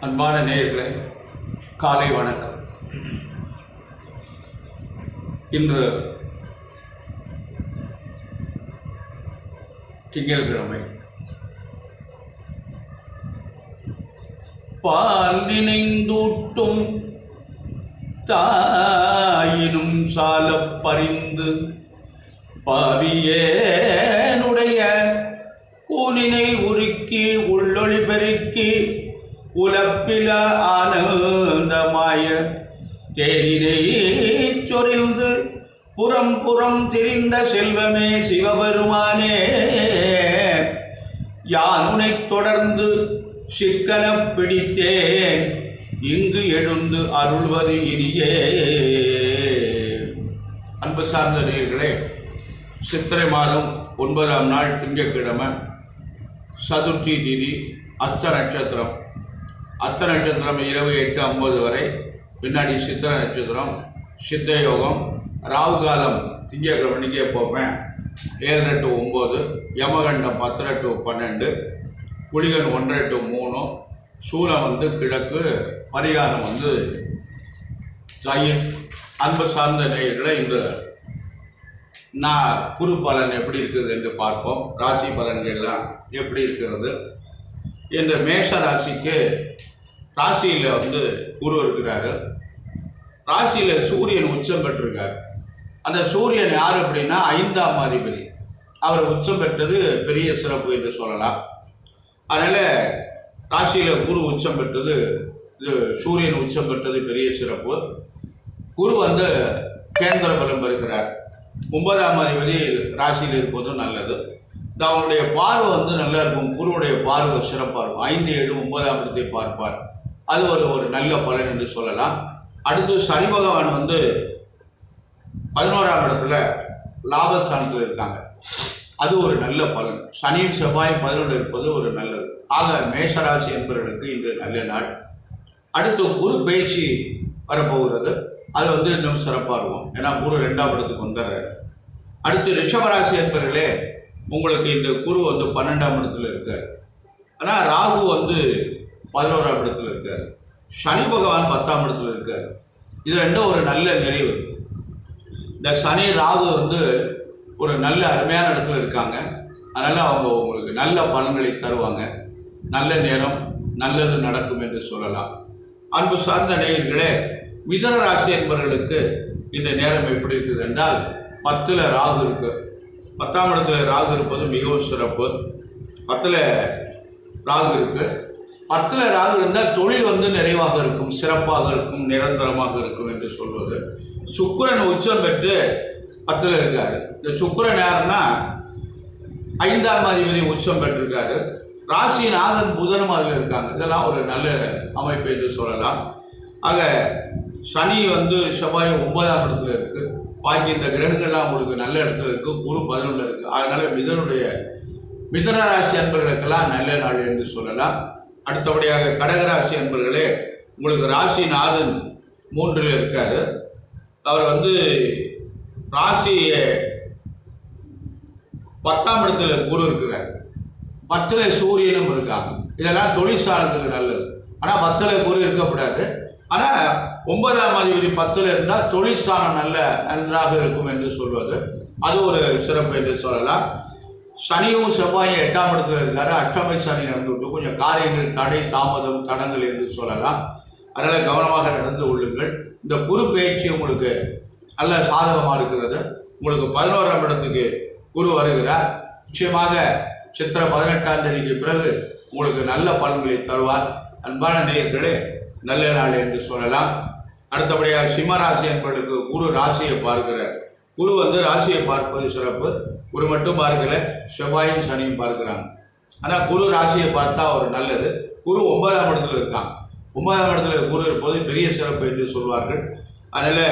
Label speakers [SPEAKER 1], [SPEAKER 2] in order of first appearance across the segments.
[SPEAKER 1] அன்பான நேயர்களே, காலை வணக்கம். இன்று திங்கட்கிழமை. பால் நினைந்தூட்டும் தாயினும் சாலப் பறிந்து பாவியேனுடைய ஊனினை உருக்கி உள்ளொளி பெருக்கி உலப்பில ஆனந்தமாய தேனினை சொரிந்து புறம் புறம் திரிந்த செல்வமே சிவபெருமானே, யானுனை தொடர்ந்து சிக்கன பிடித்தேன் இங்கு எழுந்து அருள்வது இனியே. அன்பு சார்ந்த நேயர்களே, சித்திரை மாதம் 9ஆம் நாள் திங்கட்கிழமை, சதுர்த்தி திதி, அஸ்த நட்சத்திரம். அஸ்த நட்சத்திரம் இரவு 8:50 வரை, பின்னாடி சித்திர நட்சத்திரம், சித்த யோகம், ராகு காலம் திங்கட்கிழமைக்கே போப்பேன் 7 to 9, யமகண்டம் 10 to 12, குளிகன் 1 to 3, சூலம் கிழக்கு, பரிகாரம் தயிர். அன்பு சார்ந்த நேயர்களை, இன்று நான் குரு பலன் எப்படி இருக்குது என்று பார்ப்போம். ராசி பலன்கள்லாம் எப்படி இருக்கிறது என்று. மேஷ ராசிக்கு ராசியில் குரு இருக்கிறாரு. ராசியில் சூரியன் உச்சம் பெற்றிருக்கார். அந்த சூரியன் யார் அப்படின்னா 5ஆம் அதிபதி. அவர் உச்சம் பெற்றது பெரிய சிறப்பு என்று சொல்லலாம். அதனால் ராசியில் குரு உச்சம் பெற்றது, இது சூரியன் உச்சம் பெற்றது பெரிய சிறப்பு. குரு கேந்திர பலம் பெறுகிறார். 9ஆம் அதிபதி ராசியில் இருப்பதும் நல்லது. அவனுடைய பார்வை நல்லா இருக்கும். குருவுடைய பார்வை சிறப்பாக இருக்கும். 5, 7, 9ஆம் இடத்தை பார்ப்பார். அது ஒரு நல்ல பலன் என்று சொல்லலாம். அடுத்து சனி பகவான் 11ஆம் இடத்துல லாபஸ்தானத்தில் இருக்காங்க. அது ஒரு நல்ல பலன். சனியும் செவ்வாயும் 11 இருப்பது ஒரு நல்லது. ஆக மேஷராசி என்பவர்களுக்கு இன்று நல்ல நாள். அடுத்து குரு பயிற்சி வரப்போகிறது. அது இன்னும் சிறப்பாக இருக்கும். ஏன்னா குரு 2ஆம் இடத்துக்கு வந்துடுறாரு. அடுத்து ரிஷபராசி என்பவர்களே, உங்களுக்கு இந்த குரு 12ஆம் இடத்துல இருக்கார். ஆனால் ராகு 11ஆம் இடத்துல இருக்கார். சனி பகவான் 10ஆம் இடத்துல இருக்கார். இது ரெண்டும் ஒரு நல்ல நிறைவு. இந்த சனி ராகு ஒரு நல்ல அருமையான இடத்துல இருக்காங்க. அதனால் அவங்க உங்களுக்கு நல்ல பலன்களை தருவாங்க. நல்ல நேரம், நல்லது நடக்கும் என்று சொல்லலாம். அன்பு சார்ந்த நேயர்களே, மிதுன ராசி என்பவர்களுக்கு இந்த நேரம் எப்படி இருக்குது என்றால், 10ல் ராகு இருக்கு. 10ஆம் இடத்துல ராகு இருப்பது மிகவும் சிறப்பு. 10ல் ராகு இருக்கு. 10ல் ராகு இருந்தால் தொழில் நிறைவாக இருக்கும், சிறப்பாக இருக்கும், நிரந்தரமாக இருக்கும் என்று சொல்வது. சுக்கிரன் உச்சம் பெற்று 10ல் இருக்காரு. இந்த சுக்கிரன் யாருன்னா 5ஆம் அதிபதி உச்சம் பெற்றிருக்காரு. ராசிநாதன் புதனும் அதில் இருக்காங்க. இதெல்லாம் ஒரு நல்ல அமைப்பு என்று சொல்லலாம். ஆக சனி செவ்வாய் 9ஆம் இடத்துல இருக்குது. பாக்கி இந்த கிரகங்கள்லாம் உங்களுக்கு நல்ல இடத்துல இருக்குது. குரு 11 இருக்குது. அதனால் மிதுன ராசி அன்பர்களுக்கெல்லாம் நல்ல நாள் என்று சொல்லலாம். அடுத்தபடியாக கடகராசி அன்பர்களே, உங்களுக்கு ராசிநாதன் 3ல் இருக்கார். அவர் ராசி 10ஆம் இடத்துல குரு இருக்கிறார். 10ல் சூரியனும் இருக்காங்க. இதெல்லாம் தொழிற்சாலத்துக்கு நல்லது. ஆனால் 10ல் குரு இருக்கக்கூடாது. ஆனால் 9ஆம் அதிபதி 10ல் இருந்தால் தொழிற்சாலம் நன்றாக இருக்கும் என்று சொல்வது அது ஒரு சிறப்பு என்று சொல்லலாம். சனியும் செவ்வாயும் 8ஆம் இடத்துல இருக்காரு. அஷ்டமி சனி நடந்துவிட்டு கொஞ்சம் காரியங்கள் தடை, தாமதம், தடங்கள் என்று சொல்லலாம். அதனால் கவனமாக நடந்து கொள்ளுங்கள். இந்த குரு பயிற்சி உங்களுக்கு நல்ல சாதகமாக இருக்கிறது. உங்களுக்கு 11ஆம் இடத்துக்கு குரு வருகிறார். நிச்சயமாக சித்திரை 18ஆம் தேதிக்கு பிறகு உங்களுக்கு நல்ல பலன்களை தருவார். அன்பான நேயர்களே, நல்ல நாள் என்று சொல்லலாம். அடுத்தபடியாக சிம்மராசி என்பதற்கு குரு ராசியை பார்க்கிறார். குரு ராசியை பார்ப்பது சிறப்பு. குரு மட்டும் பார்க்கல, செவ்வாயும் சனியும் பார்க்கிறாங்க. ஆனால் குரு ராசியை பார்த்தா ஒரு நல்லது. குரு 9ஆம் இடத்துல இருக்காங்க. 9ஆம் இடத்துல குரு இருப்பது பெரிய சிறப்பு என்று சொல்வார்கள். அதனால்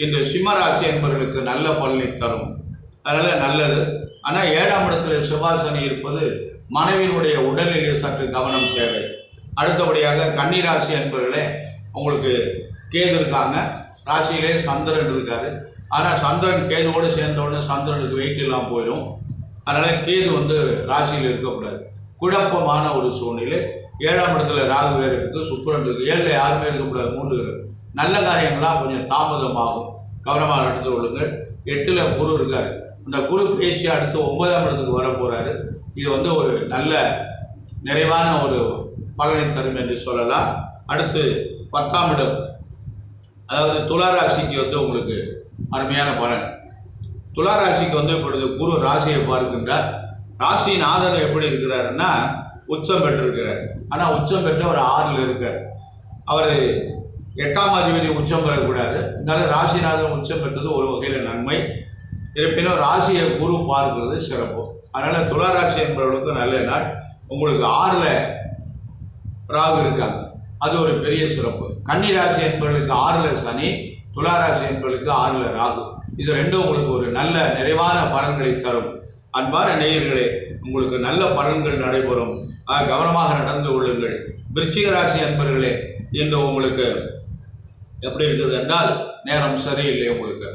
[SPEAKER 1] இந்த சிம்மராசி என்பவர்களுக்கு நல்ல பலனை தரும். அதனால் நல்லது. ஆனால் 7ஆம் இடத்துல செவ்வாய் சனி இருப்பது மனைவியினுடைய உடல்நிலை சற்று கவனம் தேவை. அடுத்தபடியாக கன்னிராசி என்பவர்களே, உங்களுக்கு கேது இருக்காங்க. ராசியிலே சந்திரன் இருக்காரு. ஆனால் சந்திரன் கேதுவோடு சேர்ந்தவுடனே சந்திரனுக்கு வெயிட் எல்லாம் போயிடும். அதனால் கேது ராசியில் இருக்கக்கூடாது. குழப்பமான ஒரு சூழ்நிலை. 7ஆம் இடத்துல ராகு வேறு இருக்குது, சுக்கிரன் இருக்குது. 7ல் யாருமே இருக்கக்கூடாது, 3 நல்ல காரியங்கள்லாம் கொஞ்சம் தாமதமாகும், கவனமாக நடந்து கொள்ளுங்கள். 8ல் குரு இருக்கார். இந்த குரு பயிற்சி அடுத்து 9ஆம் இடத்துக்கு வர போகிறாரு. இது வந்து ஒரு நல்ல நிறைவான ஒரு பலனை தரும் என்று சொல்லலாம். அடுத்து 10ஆம் இடம், அதாவது துலா ராசிக்கு வந்து உங்களுக்கு அருமையான பலன். துலா ராசிக்கு வந்து இப்பொழுது குரு ராசியை பார்க்கின்றார். ராசியின் ஆதரவு எப்படி இருக்கிறாருன்னா உச்சம் பெற்றிருக்கிறார். ஆனால் உச்சம் பெற்று அவர் 6ல் இருக்கார். அவர் 8ஆம் அதிபதி உச்சம் பெறக்கூடாது. இருந்தாலும் ராசிநாதன் உச்சம் பெற்றது ஒரு வகையில் நன்மை. இருப்பினும் ராசியை குரு பார்க்கிறது சிறப்பு. அதனால் துலா ராசி என்பவர்களுக்கு நல்ல நாள். உங்களுக்கு 6ல் ராகு இருக்காங்க, அது ஒரு பெரிய சிறப்பு. கன்னி ராசி என்பவர்களுக்கு 6ல் சனி, துலா ராசி என்பவர்களுக்கு 6ல் ராகு. இது ரெண்டும் உங்களுக்கு ஒரு நல்ல நிறைவான பலன்களை தரும். அன்பான நேயர்களே, உங்களுக்கு நல்ல பலன்கள் நடைபெறும். கவனமாக நடந்து கொள்ளுங்கள். விருச்சிக ராசி அன்பர்களே, இன்று உங்களுக்கு எப்படி இருக்குது என்றால் நேரம் சரியில்லை உங்களுக்கு.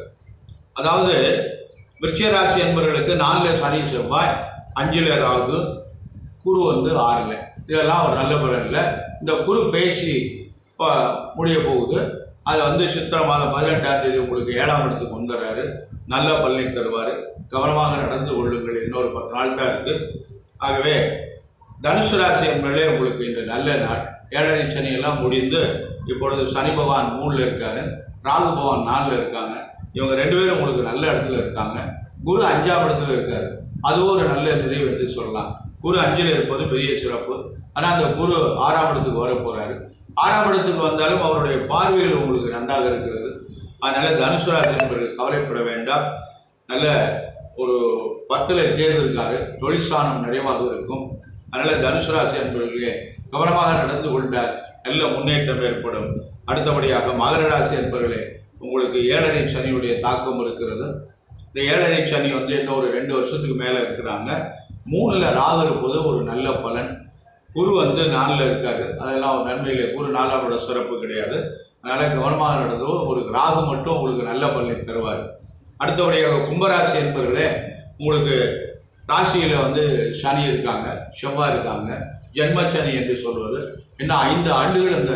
[SPEAKER 1] அதாவது விருச்சிக ராசி அன்பர்களுக்கு 4ல் சனி செவ்வாய், 5ல் ராகு, குரு வந்து 6ல். இதெல்லாம் ஒரு நல்ல பலன் இல்லை. இந்த குரு பயிற்சி இப்போ முடிய போகுது. அதில் வந்து சித்திரை மாதம் 18ஆம் தேதி உங்களுக்கு 7ஆம் இடத்துக்கு வந்துடுறாரு. நல்ல பலனை தருவார். கவனமாக நடந்து கொள்ளுங்கள். இன்னொரு 10 நாள் தான் இருக்குது. ஆகவே தனுசு ராசி என்பதே உங்களுக்கு இந்த நல்ல நாள். 7ரை சனியெல்லாம் முடிந்து இப்பொழுது சனி பகவான் 3ல் இருக்கார், ராகு பகவான் 4ல் இருக்காங்க. இவங்க 2 பேரும் உங்களுக்கு நல்ல இடத்துல இருக்காங்க. குரு 5ஆம் இடத்துல இருக்கார். அதுவும் ஒரு நல்ல நிறைவு என்று சொல்லலாம். குரு 5ல் இருப்பது பெரிய சிறப்பு. ஆனால் அந்த குரு 6ஆம் இடத்துக்கு வர போகிறாரு. 6ஆம் இடத்துக்கு வந்தாலும் அவருடைய பார்வையில் உங்களுக்கு நன்றாக இருக்கிறது. அதனால் தனுசு ராசி என்பவர்கள் கவலைப்பட வேண்டாம். நல்ல ஒரு 10ல் கேது இருக்காரு, தொழிற்சானம் நிறைவாக இருக்கும். அதனால் தனுசு ராசி என்பவர்களே கவனமாக நடந்து கொண்டால் நல்ல முன்னேற்றம் ஏற்படும். அடுத்தபடியாக மகர ராசி என்பவர்களே, உங்களுக்கு 7ரை சனியுடைய தாக்கம் இருக்கிறது. இந்த 7ரை சனி வந்து இன்னொரு 2 வருஷத்துக்கு மேலே இருக்கிறாங்க. 3ல் ராகு இருப்பது ஒரு நல்ல பலன். குரு வந்து 4ல் இருக்காரு, அதெல்லாம் ஒரு நன்மையிலே. குரு 4ஆம் இட சிறப்பு கிடையாது. அதனால் கவனமாக நடந்தோ ஒரு ராகு மட்டும் உங்களுக்கு நல்ல பலனை தருவார். அடுத்தபடியாக கும்பராசி என்பவர்களே, உங்களுக்கு ராசியில் வந்து சனி இருக்காங்க, செவ்வாய் இருக்காங்க. ஜென்மச்சனி என்று சொல்வது இன்னும் 5 ஆண்டுகள் அந்த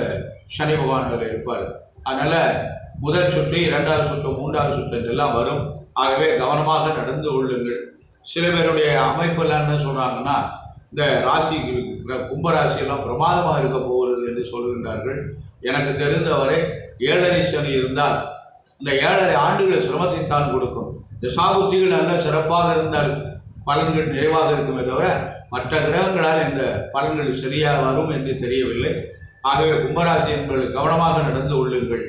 [SPEAKER 1] சனி பகவான் அதில் இருப்பார். அதனால் முதல் சுற்று, 2வது சுற்று, 3வது சுற்று என்றெல்லாம் வரும். ஆகவே கவனமாக நடந்து கொள்ளுங்கள். சில பேருடைய அமைப்பெல்லாம் என்ன சொல்கிறாங்கன்னா, இந்த ராசிக்கு இருக்கிற கும்பராசியெல்லாம் பிரமாதமாக இருக்க போகிறது என்று சொல்கின்றார்கள். எனக்கு தெரிந்தவரை 7ரை சனி இருந்தால் இந்த 7.5 ஆண்டுகள் சிரமத்தை தான் கொடுக்கும். இந்த சாகுத்திகள் நல்ல சிறப்பாக இருந்தால் பலன்கள் நிறைவாக இருக்குமே தவிர மற்ற கிரகங்களால் இந்த பலன்கள் சரியாக வரும் என்று தெரியவில்லை. ஆகவே கும்பராசி என்பவர்கள் கவனமாக நடந்து கொள்ளுங்கள்.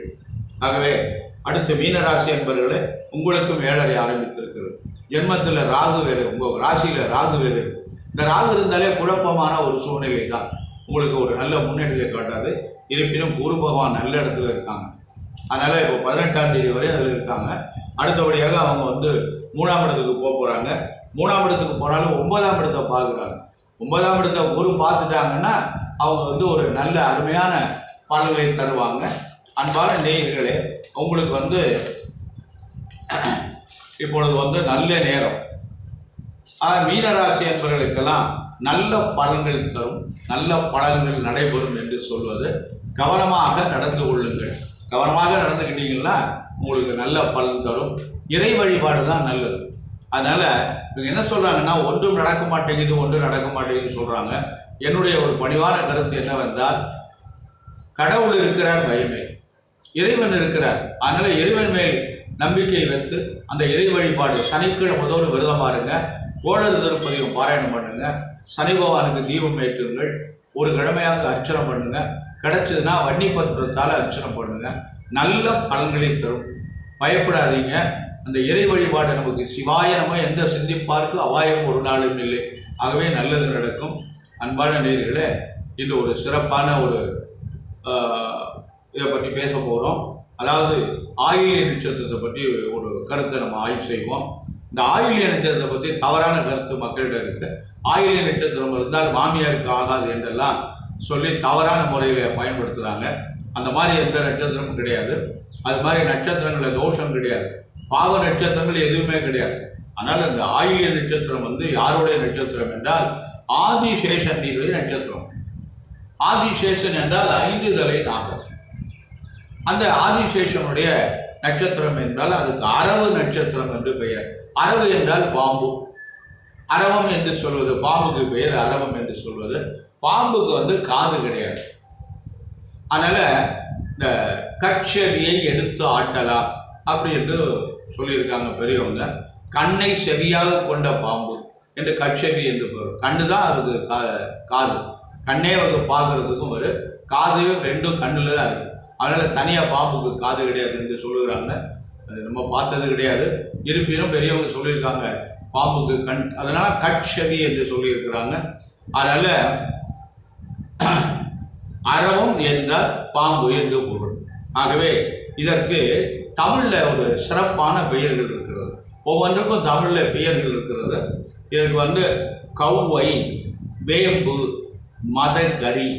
[SPEAKER 1] ஆகவே அடுத்து மீனராசி என்பவர்களே, உங்களுக்கும் 7.5 ஆரம்பித்திருக்கிறது. ஜென்மத்தில் ராகு வேறு, உங்கள் ராசியில் ராகு வேறு. இந்த ராகு இருந்தாலே குழப்பமான ஒரு சூழ்நிலை தான். உங்களுக்கு ஒரு நல்ல முன்னேற்றத்தை காட்டாது. இருப்பினும் குரு பகவான் நல்ல இடத்துல இருக்காங்க. அதனால் இப்போ 18ஆம் தேதி வரை அதில் இருக்காங்க. அடுத்தபடியாக அவங்க வந்து 3ஆம் இடத்துக்கு போக போகிறாங்க. 3ஆம் இடத்துக்கு போனாலும் 9ஆம் இடத்தை பார்க்குறாங்க. 9ஆம் இடத்தை குரு பார்த்துட்டாங்கன்னா அவங்க வந்து ஒரு நல்ல அருமையான பலன்களை தருவாங்க. அன்பான நேயர்களே, உங்களுக்கு வந்து இப்பொழுது வந்து நல்ல நேரம். மீனராசி என்பவர்களுக்கெல்லாம் நல்ல பலன்கள் தரும், நல்ல பலன்கள் நடைபெறும் என்று சொல்வது. கவனமாக நடந்து கொள்ளுங்கள். கவனமாக நடந்துக்கிட்டீங்கன்னா உங்களுக்கு நல்ல பலன் தரும். இறை வழிபாடு தான் நல்லது. அதனால் இவங்க என்ன சொல்கிறாங்கன்னா, ஒன்றும் நடக்க மாட்டேங்குது, ஒன்றும் நடக்க மாட்டேங்குதுன்னு சொல்கிறாங்க. என்னுடைய ஒரு பணிவான கருத்து என்னவென்றால், கடவுள் இருக்கிறார், பயமே இறைவன் இருக்கிறார். அதனால் இறைவன் மேல் நம்பிக்கை வைத்து அந்த இறை வழிபாடு சனிக்கிழமை முதல் விரதம் பாருங்க, கோளறு திருப்பதியும் பாராயணம் பண்ணுங்க, சனி பகவானுக்கு தீபம் ஏற்றுங்கள், ஒரு கிழமையாக அர்ச்சனை பண்ணுங்க, கிடைச்சதுன்னா வன்னி பத்திரத்தால் அர்ச்சனை பண்ணுங்க, நல்ல பலன்களை தரும். பயப்படாதீங்க. அந்த இறை வழிபாடு நமக்கு சிவாய நம்ம எந்த சிந்திப்பார்க்கு அபாயம் ஒரு நாளும் இல்லை. ஆகவே நல்லது நடக்கும். அன்பான நேயர்களே, இன்று ஒரு சிறப்பான ஒரு இதை பற்றி பேச போகிறோம். அதாவது ஆயில்ய நட்சத்திரத்தை பற்றி ஒரு கருத்தை நம்ம ஆய்வு செய்வோம். இந்த ஆயில்ய நட்சத்திரத்தை பற்றி தவறான கருத்து மக்களிடம் இருக்குது. ஆயில்ய நட்சத்திரம் இருந்தால் மாமியாருக்கு ஆகாது என்றெல்லாம் சொல்லி தவறான முறையில் பயன்படுத்துகிறாங்க. அந்த மாதிரி எந்த நட்சத்திரமும் கிடையாது. அது மாதிரி நட்சத்திரங்களில் தோஷம் கிடையாது. பாவ நட்சத்திரங்கள் எதுவுமே கிடையாது. ஆனால் அந்த ஆயில்ய நட்சத்திரம் வந்து யாருடைய நட்சத்திரம் என்றால் ஆதிசேஷனுடைய நட்சத்திரம். ஆதிசேஷன் என்றால் 5 தலை நாகம். அந்த ஆதிசேஷனுடைய நட்சத்திரம் என்றால் அதுக்கு அரவு நட்சத்திரம் என்று பெயர். அரவு என்றால் பாம்பு. அரவம் என்று சொல்வது பாம்புக்கு பெயர் அரவம் என்று சொல்வது. பாம்புக்கு காது கிடையாது. அதனால இந்த கட்செவியை எடுத்து ஆட்டலாம் அப்படி என்று சொல்லியிருக்காங்க பெரியவங்க. கண்ணை செவியாக கொண்ட பாம்பு என்று கட்செவி என்று பெயர். கண்ணு தான் அதுக்கு காது. கண்ணே பார்க்கறதுக்கும் ஒரு காது 2 கண்ணில் தான் இருக்குது. அதனால் தனியாக பாம்புக்கு காது கிடையாது என்று சொல்லுகிறாங்க. அது நம்ம பார்த்தது கிடையாது. இருப்பினும் பெரியவங்க சொல்லியிருக்காங்க பாம்புக்கு கண், அதனால் கட்செவி என்று சொல்லியிருக்கிறாங்க. அதனால் அரவம் என்றால் பாம்பு என்று பொருள். ஆகவே இதற்கு தமிழில் ஒரு சிறப்பான பெயர்கள் இருக்கிறது. ஒவ்வொன்றுக்கும் தமிழில் பெயர்கள் இருக்கிறது. இதற்கு கௌவை, வேம்பு, மதகரி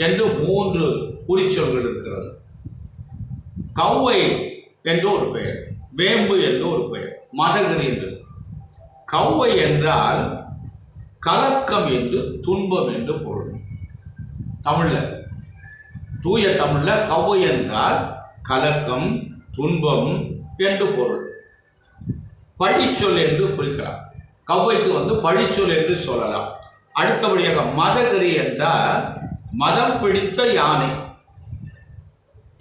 [SPEAKER 1] என்று 3 குறிச்சொல்கள் இருக்கிறது. கௌவை என்று ஒரு பெயர், வேம்பு என்று ஒரு பெயர், மதகரி என்று. கௌவை என்றால் கலக்கம் என்று துன்பம் என்று பொருள். தமிழில், தூய தமிழில் கௌவை என்றால் கலக்கம், துன்பம் என்று பொருள். பழிச்சொல் என்று குறிக்கலாம். கௌவைக்கு பழிச்சொல் என்று சொல்லலாம். அடுத்தபடியாக மதகரி என்றால் மதம் பிடித்த யானை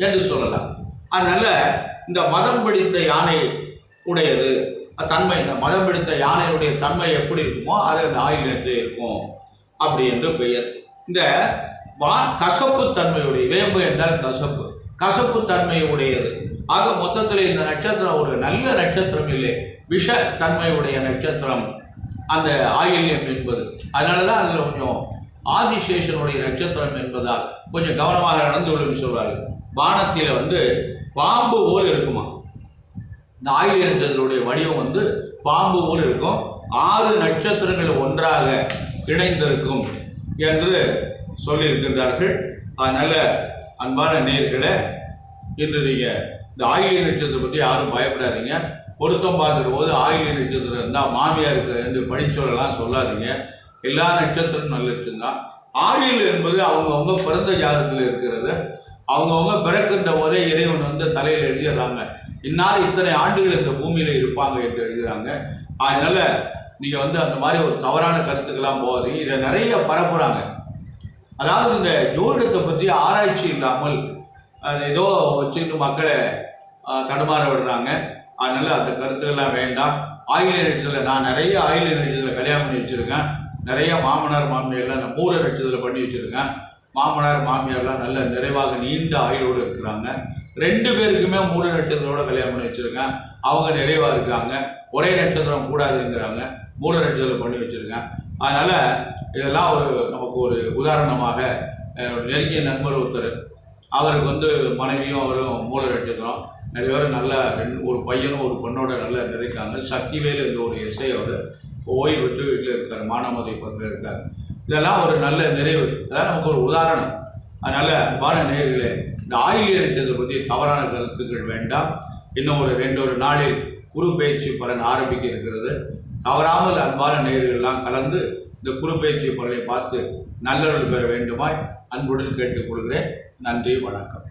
[SPEAKER 1] என்று சொல்லலாம். அதனால இந்த மதம் பிடித்த யானை உடையது தன்மை, இந்த மதம் பிடித்த யானையுடைய தன்மை எப்படி இருக்குமோ அது அந்த ஆயில் என்று இருக்கும் அப்படி என்று பெயர். இந்த கசப்பு தன்மையுடைய, வேம்பு என்றால் கசப்பு, கசப்பு தன்மை உடையது. ஆக மொத்தத்தில் இந்த நட்சத்திரம் ஒரு நல்ல நட்சத்திரம் இல்லை, விஷ தன்மையுடைய நட்சத்திரம் அந்த ஆயில்யம் என்பது. அதனால தான் அதில் கொஞ்சம் ஆதிசேஷனுடைய நட்சத்திரம் என்பதால் கொஞ்சம் கவனமாக நடந்து கொள்ளும் சொல்வார்கள். வானத்தில் பாம்பு போல் இருக்குமா. இந்த ஆயில்யத்தினுடைய வடிவம் பாம்பு போல் இருக்கும். 6 நட்சத்திரங்கள் ஒன்றாக இணைந்திருக்கும் என்று சொல்லியிருக்கின்றார்கள். அதனால் அன்பான நேயர்களே, இன்று நீங்கள் இந்த ஆயில்ய நட்சத்திரத்தை பற்றி யாரும் பயப்படாதீங்க. பொருத்தம் பார்க்குற போது ஆயில்ய நட்சத்திரம் இருந்தால் மாமியார் இருக்கிற என்று படிச்சோரெல்லாம் சொல்லாதீங்க. எல்லா நட்சத்திரம் நல்ல நட்சத்திரம். ஆயுள் என்பது அவங்கவுங்க பிறந்த ஜாதகத்தில் இருக்கிறது. அவங்கவுங்க பிறக்கின்ற போதே இறைவன் தலையில் எழுதிடுறாங்க, இன்னார் இத்தனை ஆண்டுகள் இந்த பூமியில் இருப்பாங்க என்று எழுதுகிறாங்க. அதனால் நீங்கள் அந்த மாதிரி ஒரு தவறான கருத்துக்கெல்லாம் போகாதீங்க. இதை நிறைய பரப்புகிறாங்க. அதாவது இந்த ஜோதிடத்தை பற்றி ஆராய்ச்சி இல்லாமல் ஏதோ வச்சுட்டு மக்களை தடுமாற விடுறாங்க. அதனால் அந்த கருத்துக்கெல்லாம் வேண்டாம். ஆயில்ய நட்சத்திரத்தில் நான் நிறைய ஆயில்ய நட்சத்திரத்தில் கல்யாணம் பண்ணி வச்சுருக்கேன். நிறைய மாமனார் மாமியார்லாம் நான் மூல நட்சத்திரத்தில் பண்ணி வச்சுருக்கேன். மாமனார் மாமியார்லாம் நல்ல நிறைவாக நீண்ட ஆயுளோடு இருக்கிறாங்க. 2 பேருக்குமே மூல நட்சத்திரோட கல்யாணம் பண்ணி வச்சுருக்கேன். அவங்க நிறைவாக இருக்கிறாங்க. ஒரே நட்சத்திரம் கூடாதுங்கிறாங்க. மூல நட்சத்திரத்தில் பண்ணி வச்சுருக்கேன். அதனால் இதெல்லாம் நமக்கு ஒரு உதாரணமாக நெருங்கிய நண்பர் ஒருத்தர், அவருக்கு மனைவியும் அவரும் மூல நட்சத்திரம். நிறைய பேர் நல்ல ஒரு பையனும் ஒரு பொண்ணோட நல்லா நிறைக்காங்க. சக்திவேல் என்ற ஒரு எஸ்ஐயோட ஓய்வு விட்டு வீட்டில் இருக்கார், மானாமதி பக்கத்தில் இருக்கார். இதெல்லாம் ஒரு நல்ல நிறைவு. அதான் நமக்கு ஒரு உதாரணம். அதனால் அன்பான நேயர்களே, இந்த ஆயில்ய நட்சத்திரத்தை பற்றி தவறான கருத்துக்கள் வேண்டாம். இன்னும் ஒரு 2 நாளில் குரு பயிற்சி பலன் ஆரம்பிக்க இருக்கிறது. தவறாமல் அன்பான நேயர்கள்லாம் கலந்து இந்த குரு பயிற்சி பலனை பார்த்து நல்லவர்கள் பெற வேண்டுமாய் அன்புடன் கேட்டுக்கொள்கிறேன். நன்றி, வணக்கம்.